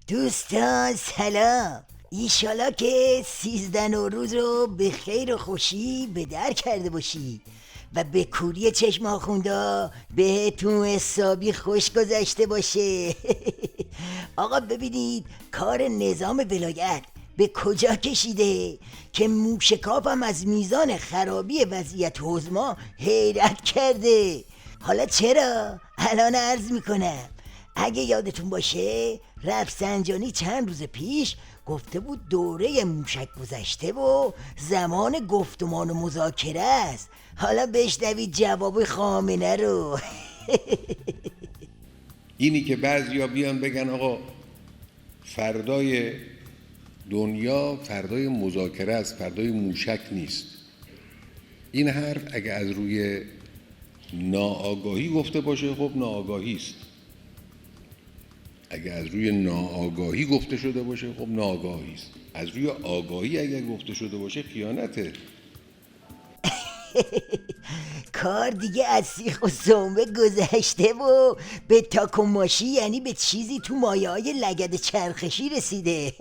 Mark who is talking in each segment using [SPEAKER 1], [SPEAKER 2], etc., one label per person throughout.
[SPEAKER 1] دوستان سلام. ایشالا که 13 نوروز رو به خیر و خوشی به در کرده باشی و به کوری چشم آخوندا بهتون حسابی خوش گذشته باشه. آقا ببینید کار نظام ولایت به کجا کشیده که موشکافم از میزان خرابی وضعیت حزما حیرت کرده. حالا چرا؟ الان عرض میکنم. اگه یادتون باشه رفسنجانی چند روز پیش گفته بود دوره موشک گذشته و زمان گفتمان و مذاکره است. حالا بشنوید جواب خامنه رو.
[SPEAKER 2] اینی که بعضیا بیان بگن آقا فردای دنیا فردای مذاکره است، فردای موشک نیست، این حرف اگه از روی ناآگاهی گفته باشه خب ناآگاهی است. اگه از روی ناآگاهی گفته شده باشه خب ناآگاهی است. از روی آگاهی اگه گفته شده باشه خیانته.
[SPEAKER 1] کار دیگه از سیخ و سنبه گذشته و به تاکوماشی، یعنی به چیزی تو مایه های لگد چرخشی رسیده.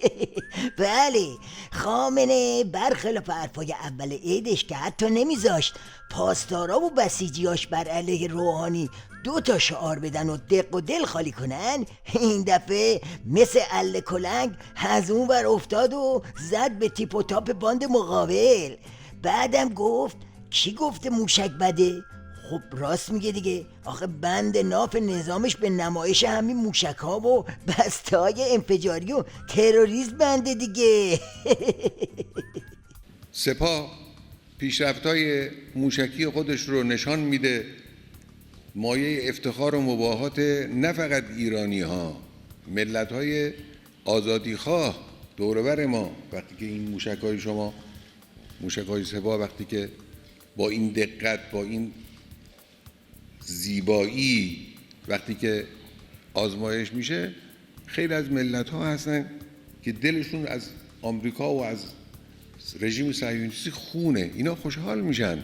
[SPEAKER 1] بله، خامنه برخلاف حرفای اول عیدش که حتی نمیذاشت پاسدارا و بسیجیاش بر علیه روحانی 2 شعار بدن و دق و دل خالی کنن، این دفعه مثل اله کلنگ از اون ور افتاد و زد به تیپ و تاپ باند مقابل. بعدم گفت کی گفته موشک بده؟ خب راست میگه دیگه. آخه بند ناف نظامش به نمایش همین موشک ها و بسته‌های انفجاری و تروریسم بنده دیگه.
[SPEAKER 2] سپاه پیشرفت‌های موشکی خودش رو نشان میده، مایه افتخار و مباهات نه فقط ایرانی ها، ملت های آزادی خواه دوربر ما. وقتی که این موشک‌های شما، موشک‌های سپاه، وقتی که با این دقت، با این زیبایی وقتی که آزمایش میشه، خیلی از ملت ها هستن که دلشون از آمریکا و از رژیم صهیونیستی خونه، اینا خوشحال میشن.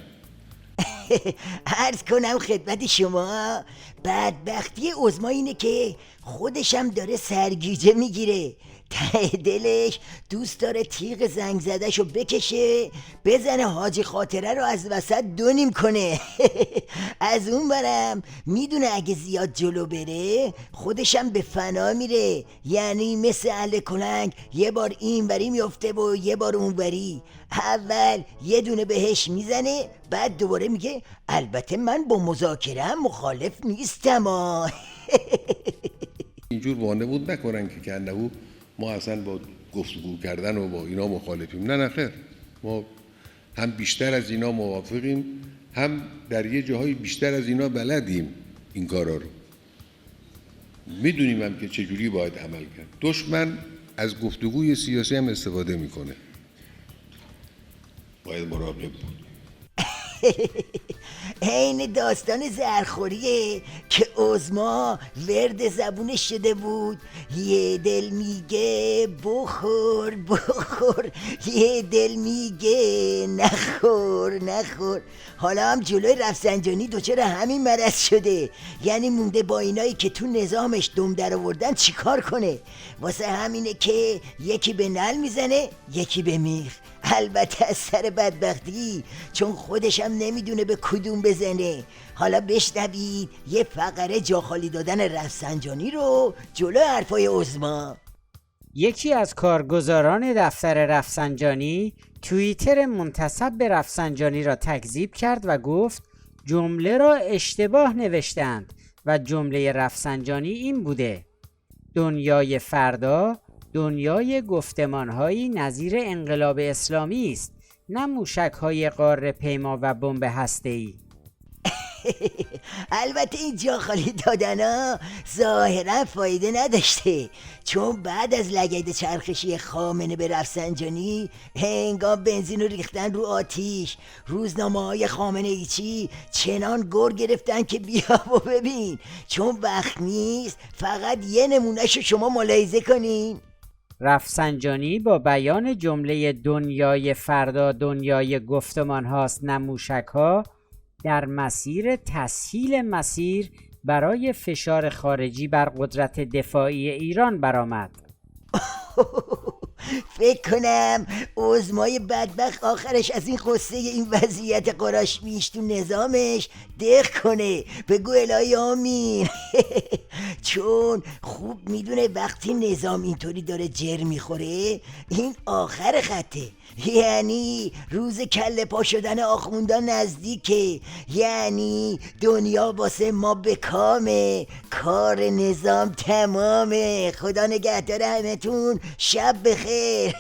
[SPEAKER 1] عرض کنم خدمت شما، بدبختی عظما اینه که خودشم داره سرگیجه میگیره. ته دلش دوست داره تیغ زنگ زدهشو بکشه بزنه حاجی خاطره رو از وسط 2 کنه. از اون برم میدونه اگه زیاد جلو بره خودشم به فنا میره، یعنی مثل اله کلنگ یه بار این بری میفته و یه بار اون بری. اول یه دونه بهش میزنه، بعد دوباره میگه البته من با مذاکره هم مخالف نیستم.
[SPEAKER 2] اینجور وانمود نکنن که کنهو ما اصلا با گفتگو کردن و با اینا مخالفیم. نه خیر، ما هم بیشتر از اینا موافقیم، هم در یه جاهای بیشتر از اینا بلدیم این کارا رو. میدونیم هم که چجوری باید عمل کرد. دشمن از گفتگوی سیاسی هم استفاده میکنه، باید مراقب بود.
[SPEAKER 1] عین داستان زرخوریه که عظما ورد زبونش شده بود، یه دل میگه بخور بخور، یه دل میگه نخور نخور. حالا هم جلوی رفسنجانی دچار همین مرض شده، یعنی مونده با اینایی که تو نظامش دم در آوردن چیکار کنه. واسه همینه که یکی به نل میزنه یکی به میخ. البته از سر بدبختی، چون خودشم نمیدونه به کدوم بزنه. حالا بشنوید یه فقره جا خالی دادن رفسنجانی رو جلو حرفای عظما.
[SPEAKER 3] یکی از کارگزاران دفتر رفسنجانی توییتر منتسب به رفسنجانی را تکذیب کرد و گفت جمله را اشتباه نوشتند و جمله رفسنجانی این بوده: دنیای فردا دنیای گفتمان‌هایی نظیر انقلاب اسلامی است، نه موشک‌های قاره پیما و بمب هسته‌ای.
[SPEAKER 1] البته این جا خالی دادن ها ظاهرا فایده نداشته، چون بعد از لگد چرخشی خامنه به رفسنجانی هنگام بنزین رو ریختن رو آتیش، روزنامه های خامنه ایچی چنان گر گرفتن که بیا و ببین. چون وقت نیست، فقط یه نمونهشو شما ملاحظه کنین.
[SPEAKER 3] رفسنجانی با بیان جمله دنیای فردا دنیای گفتمان هاست نه موشک ها در مسیر تسهیل مسیر برای فشار خارجی بر قدرت دفاعی ایران برآمد.
[SPEAKER 1] فکر کنم عظمای بدبخت آخرش از این قصه این وضعیت قراشمیش تو نظامش دق کنه. بگو الهی آمین. چون خوب میدونه وقتی نظام اینطوری داره جر میخوره این آخر خطه، یعنی روز کله پا شدن آخوندان نزدیکه، یعنی دنیا واسه ما به کامه، کار نظام تمامه. خدا نگهدار همتون، شب بخیر.